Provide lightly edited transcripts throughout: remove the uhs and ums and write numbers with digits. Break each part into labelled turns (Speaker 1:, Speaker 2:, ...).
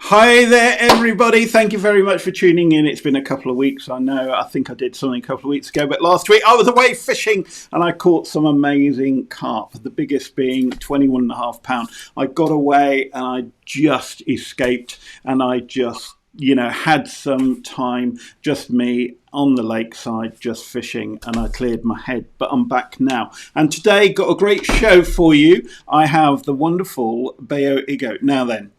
Speaker 1: Hi there, everybody. Thank you very much for tuning in. It's been a couple of weeks. I know, I think I did something a couple of weeks ago, but last week I was away fishing and I caught some amazing carp, the biggest being 21.5 pound. I got away and I just escaped and I just, had some time, just me on the lakeside, just fishing, and I cleared my head, but I'm back now. And today, got a great show for you. I have the wonderful Bayo Igoh. Now then,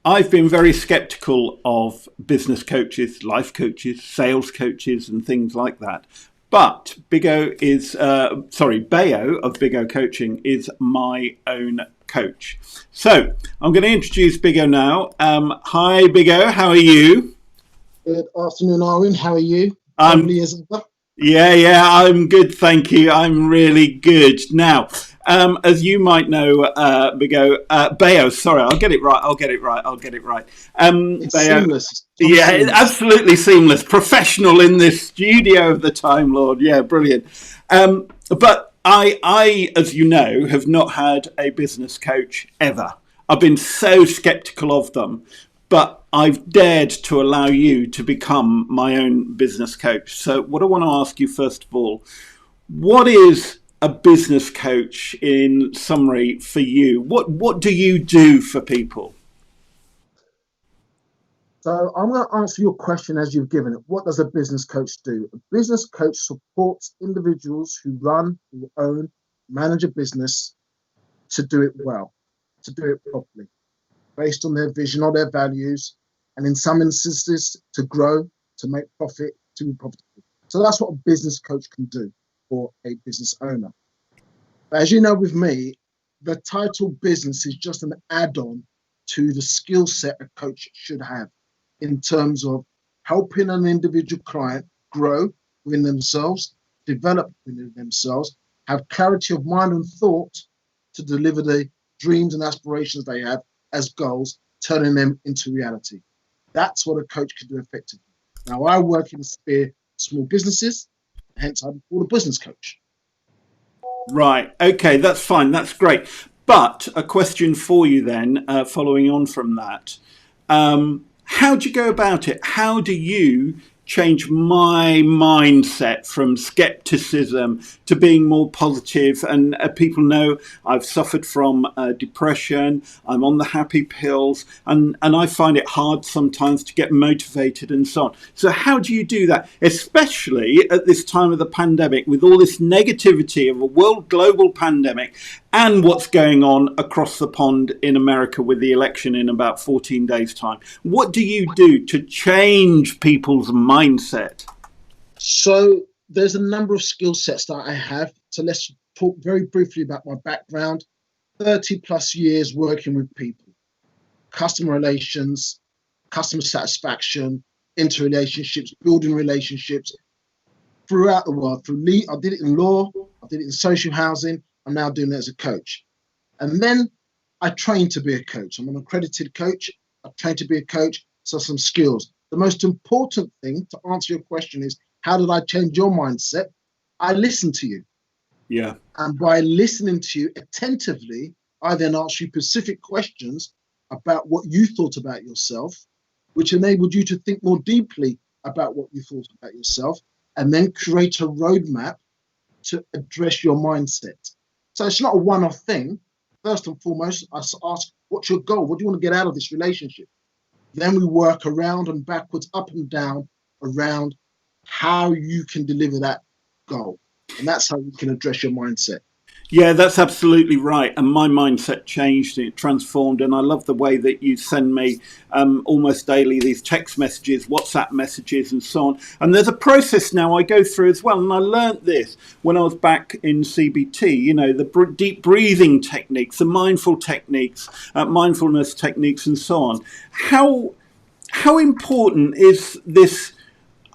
Speaker 1: I've been very skeptical of business coaches, life coaches, sales coaches, and things like that. But Bayo of Bigoh Coaching is my own coach. So I'm going to introduce Bigoh now. Hi, Bigoh. How are you?
Speaker 2: Good afternoon, Arwin. How are you?
Speaker 1: Yeah, I'm good, thank you. I'm really good. Now, as you might know, Bayo, sorry, I'll get it right.
Speaker 2: It's
Speaker 1: Bayo,
Speaker 2: seamless.
Speaker 1: It's absolutely seamless. Professional in this studio of the Time Lord. Yeah, brilliant. But I, as you know, have not had a business coach ever. I've been so skeptical of them. But I've dared to allow you to become my own business coach. So what I want to ask you, first of all, what is a business coach in summary for you? What do you do for people?
Speaker 2: So I'm going to answer your question as you've given it. What does a business coach do? A business coach supports individuals who run, who own, manage a business to do it well, to do it properly, based on their vision or their values, and in some instances to grow, to make profit, to be profitable. So that's what a business coach can do for a business owner. But as you know, with me, the title business is just an add-on to the skill set a coach should have in terms of helping an individual client grow within themselves, develop within themselves, have clarity of mind and thought to deliver the dreams and aspirations they have as goals, turning them into reality. That's what a coach can do effectively. Now, I work in small businesses, hence I'm called a business coach.
Speaker 1: Right. Okay, that's fine. That's great. But a question for you then, following on from that. How do you go about it? How do you change my mindset from skepticism to being more positive? And people know I've suffered from depression. I'm on the happy pills, and I find it hard sometimes to get motivated and so on. So how do you do that, especially at this time of the pandemic, with all this negativity of a world global pandemic and what's going on across the pond in America with the election in about 14 days' time? What do you do to change people's mindset?
Speaker 2: So there's a number of skill sets that I have. So let's talk very briefly about my background. 30 plus years working with people, customer relations, customer satisfaction, interrelationships, building relationships throughout the world. I did it in law, I did it in social housing. I'm now doing it as a coach. And then I trained to be a coach. I'm an accredited coach. I trained to be a coach, so some skills. The most important thing to answer your question is, how did I change your mindset? I listened to you.
Speaker 1: Yeah.
Speaker 2: And by listening to you attentively, I then asked you specific questions about what you thought about yourself, which enabled you to think more deeply about what you thought about yourself, and then create a roadmap to address your mindset. So it's not a one-off thing. First and foremost, I ask, what's your goal? What do you want to get out of this relationship? Then we work around and backwards, up and down, around how you can deliver that goal. And that's how you can address your mindset.
Speaker 1: Yeah, that's absolutely right. And my mindset changed, it transformed. And I love the way that you send me almost daily these text messages, WhatsApp messages and so on. And there's a process now I go through as well. And I learnt this when I was back in CBT, you know, the deep breathing techniques, the mindful techniques, mindfulness techniques and so on. How important is this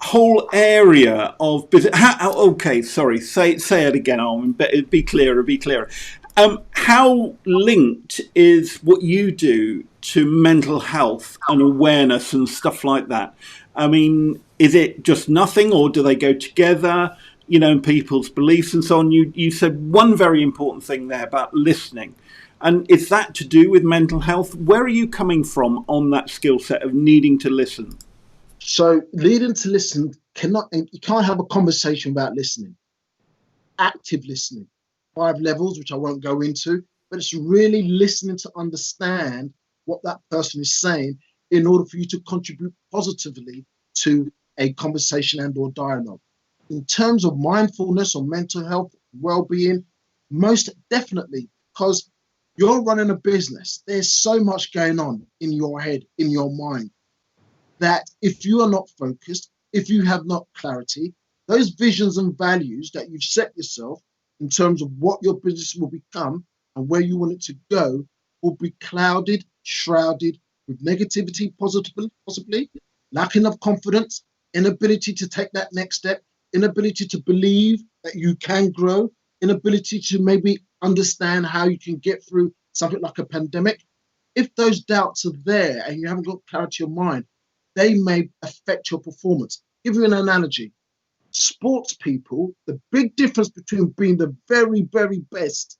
Speaker 1: whole area of business. Okay, sorry. Say it again, Armin. Be clearer. Be clearer. How linked is what you do to mental health and awareness and stuff like that? I mean, is it just nothing, or do they go together? You know, people's beliefs and so on. You said one very important thing there about listening. And is that to do with mental health? Where are you coming from on that skill set of needing to listen?
Speaker 2: So leading to listen you can't have a conversation without listening. Active listening, 5 levels, which I won't go into, but it's really listening to understand what that person is saying in order for you to contribute positively to a conversation and or dialogue. In terms of mindfulness or mental health, well-being, most definitely, because you're running a business. There's so much going on in your head, in your mind, that if you are not focused, if you have not clarity, those visions and values that you've set yourself in terms of what your business will become and where you want it to go will be clouded, shrouded with negativity, possibly lacking of confidence, inability to take that next step, inability to believe that you can grow, inability to maybe understand how you can get through something like a pandemic. If those doubts are there and you haven't got clarity of mind, they may affect your performance. Give you an analogy. Sports people, the big difference between being the very, very best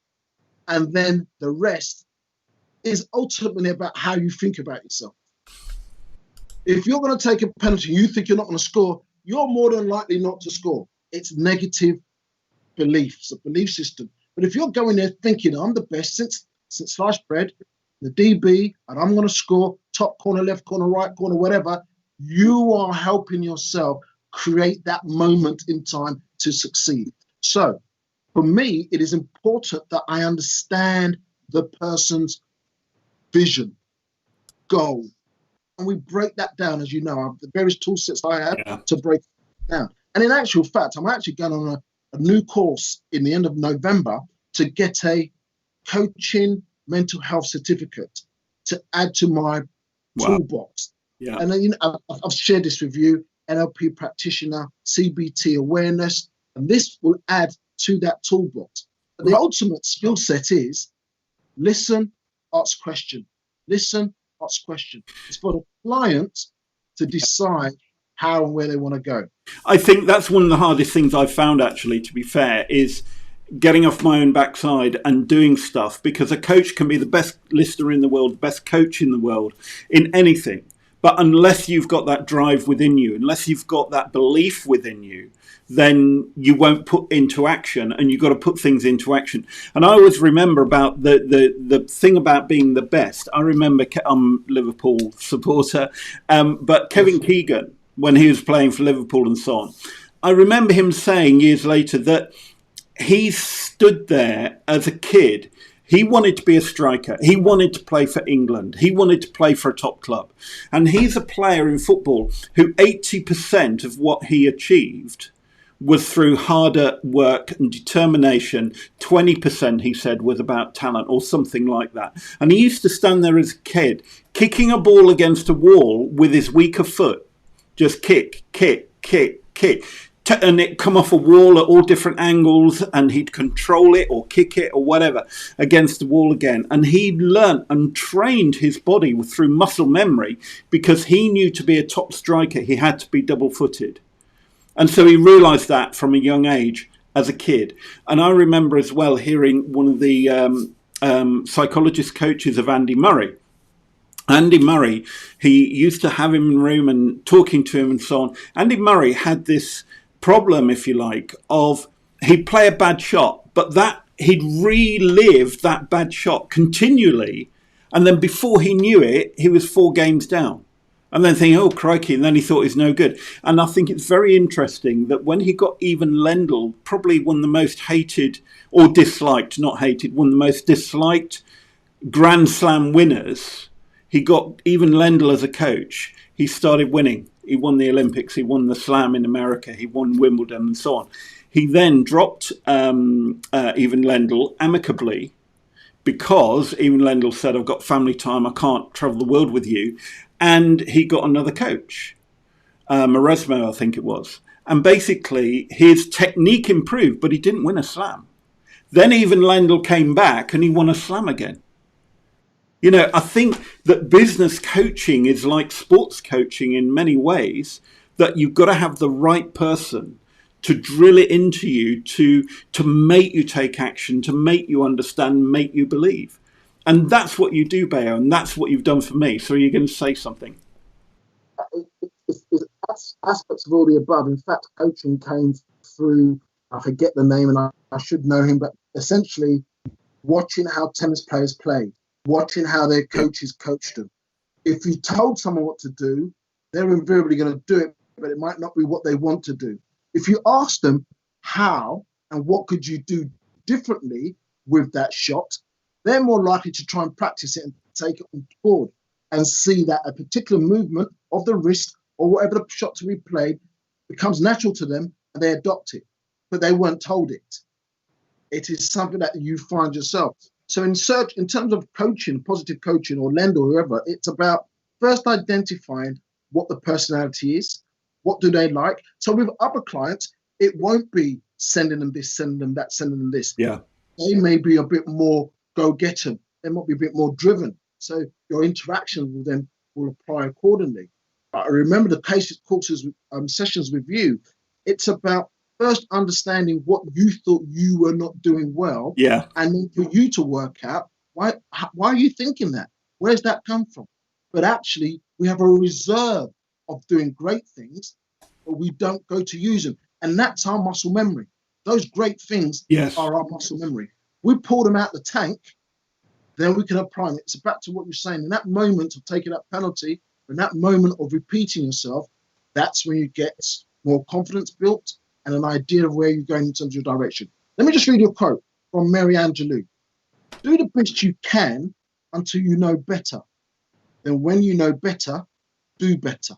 Speaker 2: and then the rest is ultimately about how you think about yourself. If you're going to take a penalty and you think you're not going to score, you're more than likely not to score. It's negative beliefs, a belief system. But if you're going there thinking, I'm the best since sliced bread, the DB, and I'm going to score top corner, left corner, right corner, whatever, you are helping yourself create that moment in time to succeed. So for me, it is important that I understand the person's vision, goal, and we break that down, as you know, the various tool sets I have to break it down. And in actual fact, I'm actually going on a new course in the end of November to get a coaching mental health certificate to add to my toolbox. Yeah. And then, you know, I've shared this with you, NLP practitioner, CBT awareness, and this will add to that toolbox. But the ultimate skill set is listen, ask question. Listen, ask question. It's for the client to decide how and where they want to go.
Speaker 1: I think that's one of the hardest things I've found, actually, to be fair, is getting off my own backside and doing stuff, because a coach can be the best listener in the world, the best coach in the world in anything. But unless you've got that drive within you, unless you've got that belief within you, then you won't put into action, and you've got to put things into action. And I always remember about the thing about being the best. I remember, I'm a Liverpool supporter, but Kevin Keegan, when he was playing for Liverpool and so on, I remember him saying years later that he stood there as a kid. He wanted to be a striker. He wanted to play for England. He wanted to play for a top club. And he's a player in football who 80% of what he achieved was through harder work and determination. 20%, he said, was about talent or something like that. And he used to stand there as a kid, kicking a ball against a wall with his weaker foot. Just kick, kick, kick, kick. And it come off a wall at all different angles, and he'd control it or kick it or whatever against the wall again. And he learnt and trained his body through muscle memory, because he knew to be a top striker, he had to be double-footed. And so he realised that from a young age as a kid. And I remember as well hearing one of the psychologist coaches of Andy Murray. Andy Murray, he used to have him in the room and talking to him and so on. Andy Murray had this problem, if you like, of he'd play a bad shot, but that he'd relive that bad shot continually, and then before he knew it, he was 4 games down, and then thinking, oh crikey, and then he thought he's no good. And I think it's very interesting that when he got Ivan Lendl, probably one of the most hated or disliked, not hated, one of the most disliked Grand Slam winners, he got Ivan Lendl as a coach. He started winning. He won the Olympics, he won the Slam in America, he won Wimbledon and so on. He then dropped Ivan Lendl amicably, because Ivan Lendl said, I've got family time, I can't travel the world with you. And he got another coach. Maresmo, I think it was. And basically, his technique improved, but he didn't win a slam. Then even Lendl came back and he won a slam again. You know, I think that business coaching is like sports coaching in many ways, that you've got to have the right person to drill it into you, to make you take action, to make you understand, make you believe. And that's what you do, Bayo, and that's what you've done for me. So you're going to say something.
Speaker 2: It's aspects of all the above. In fact, coaching came through, I forget the name and I should know him, but essentially watching how tennis players played, watching how their coaches coached them. If you told someone what to do, they're invariably going to do it, but it might not be what they want to do. If you ask them how and what could you do differently with that shot, they're more likely to try and practice it and take it on board and see that a particular movement of the wrist or whatever the shot to be played becomes natural to them and they adopt it, but they weren't told it. It is something that you find yourself. So in terms of coaching, positive coaching or lend or whoever, it's about first identifying what the personality is, what do they like. So with other clients, it won't be sending them this, sending them that, sending them this.
Speaker 1: Yeah.
Speaker 2: They may be a bit more go-getter. They might be a bit more driven. So your interaction with them will apply accordingly. I remember the courses, sessions with you. It's about first understanding what you thought you were not doing well,
Speaker 1: Yeah.
Speaker 2: and then for you to work out why are you thinking that? Where's that come from? But actually, we have a reserve of doing great things, but we don't go to use them, and that's our muscle memory. Those great things
Speaker 1: Yes.
Speaker 2: are our muscle memory. We pull them out the tank, then we can apply them. It's back to what you're saying. In that moment of taking that penalty, in that moment of repeating yourself, that's when you get more confidence built and an idea of where you're going in terms of your direction. Let me just read you a quote from Mary Angelou. Do the best you can until you know better. Then when you know better, do better.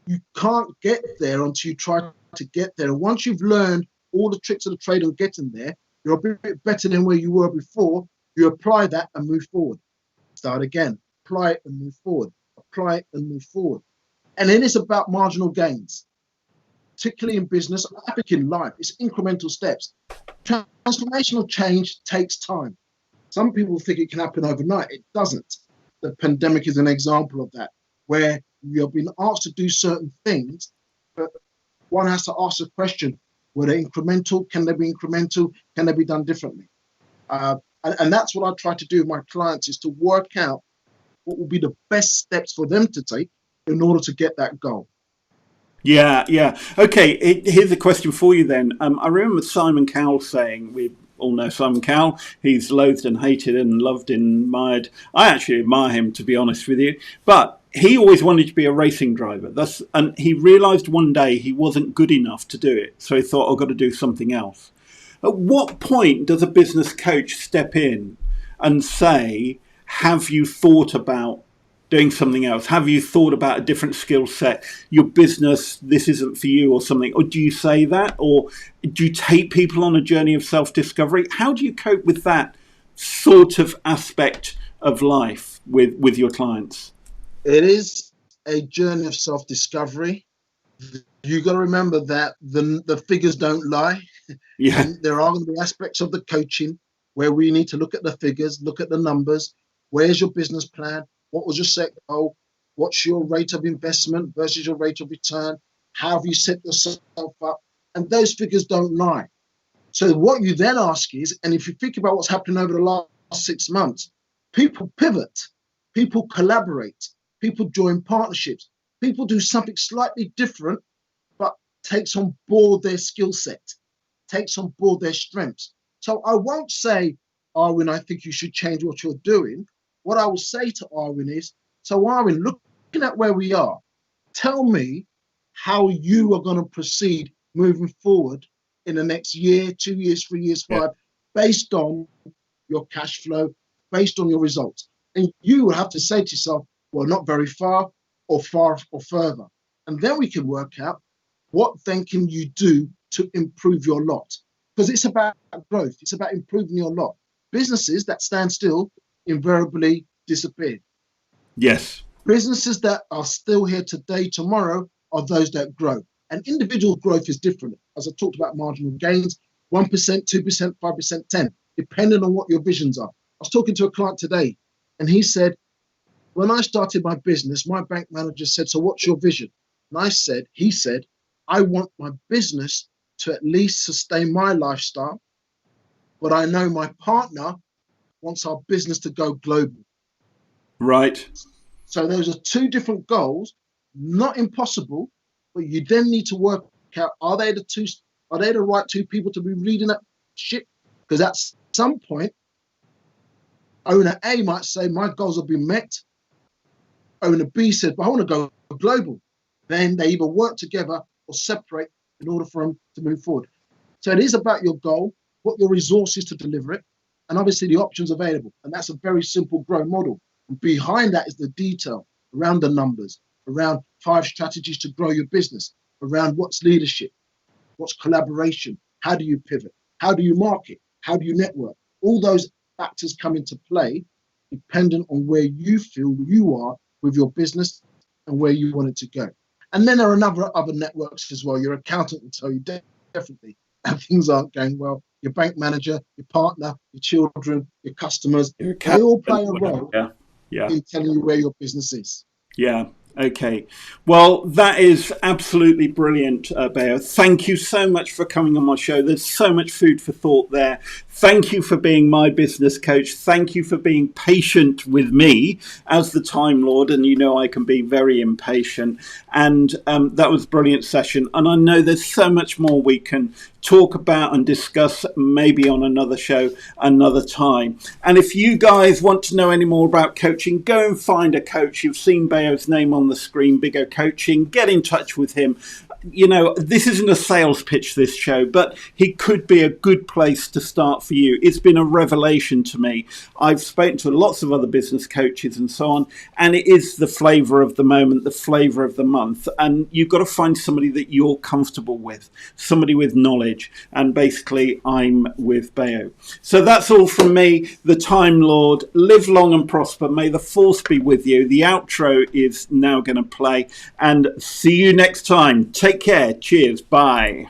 Speaker 2: You can't get there until you try to get there. And once you've learned all the tricks of the trade on getting there, you're a bit better than where you were before. You apply that and move forward. Start again. Apply it and move forward. Apply it and move forward. And then it's about marginal gains, particularly in business, I think in life. It's incremental steps. Transformational change takes time. Some people think it can happen overnight. It doesn't. The pandemic is an example of that, where you have been asked to do certain things, but one has to ask the question, were they incremental? Can they be incremental? Can they be done differently? And that's what I try to do with my clients, is to work out what will be the best steps for them to take in order to get that goal.
Speaker 1: Yeah, yeah. Okay, here's a question for you then. I remember Simon Cowell saying, we all know Simon Cowell, he's loathed and hated and loved and admired. I actually admire him, to be honest with you. But he always wanted to be a racing driver. And he realised one day he wasn't good enough to do it. So he thought, I've got to do something else. At what point does a business coach step in and say, have you thought about doing something else? Have you thought about a different skill set? Your business, this isn't for you or something? Or do you say that? Or do you take people on a journey of self-discovery? How do you cope with that sort of aspect of life with your clients?
Speaker 2: It is a journey of self-discovery. You got to remember that the figures don't lie.
Speaker 1: Yeah.
Speaker 2: And there are going to be aspects of the coaching where we need to look at the figures, look at the numbers. Where's your business plan? What was your set goal? What's your rate of investment versus your rate of return? How have you set yourself up? And those figures don't lie. So what you then ask is, and if you think about what's happening over the last 6 months, people pivot, people collaborate, people join partnerships, people do something slightly different, but takes on board their skill set, takes on board their strengths. So I won't say, Arwin, I think you should change what you're doing. What I will say to Arwin is, so Arwin, looking at where we are, tell me how you are going to proceed moving forward in the next year, 2 years, 3 years, 5, based on your cash flow, based on your results. And you will have to say to yourself, well, not very far or further. And then we can work out what then can you do to improve your lot. Because it's about growth. It's about improving your lot. Businesses that stand still invariably disappear.
Speaker 1: Yes.
Speaker 2: Businesses that are still here today, tomorrow, are those that grow. And individual growth is different. As I talked about marginal gains, 1%, 2%, 5%, 10, depending on what your visions are. I was talking to a client today, and he said, when I started my business, my bank manager said, so what's your vision? And he said, I want my business to at least sustain my lifestyle, but I know my partner wants our business to go global.
Speaker 1: Right.
Speaker 2: So those are two different goals, not impossible, but you then need to work out, are they the right two people to be reading that shit? Because at some point, owner A might say, my goals have been met. Owner B said, but I want to go global. Then they either work together or separate in order for them to move forward. So it is about your goal, what your resources to deliver it, and obviously the options available. And that's a very simple growth model. And behind that is the detail around the numbers, around 5 strategies to grow your business, around what's leadership, what's collaboration, how do you pivot, how do you market, how do you network. All those factors come into play dependent on where you feel you are with your business and where you want it to go. And then there are other networks as well. Your accountant will tell you definitely if things aren't going well. Your bank manager, your partner, your children, your customers, they all play a role in telling you where your business is.
Speaker 1: Yeah. Okay. Well, that is absolutely brilliant, Bayo. Thank you so much for coming on my show. There's so much food for thought there. Thank you for being my business coach. Thank you for being patient with me as the Time Lord. And you know I can be very impatient. And that was a brilliant session. And I know there's so much more we can talk about and discuss, maybe on another show another time. And if you guys want to know any more about coaching, go and find a coach. You've seen Bayo's name on the screen, Bigoh Coaching. Get in touch with him. You know, this isn't a sales pitch, this show, but he could be a good place to start for you. It's been a revelation to me. I've spoken to lots of other business coaches and so on, and it is the flavor of the moment, the flavor of the month. And you've got to find somebody that you're comfortable with, somebody with knowledge. And basically, I'm with Bayo. So that's all from me, the Time Lord. Live long and prosper. May the force be with you. The outro is now going to play, and see you next time. Take care. Cheers. Bye.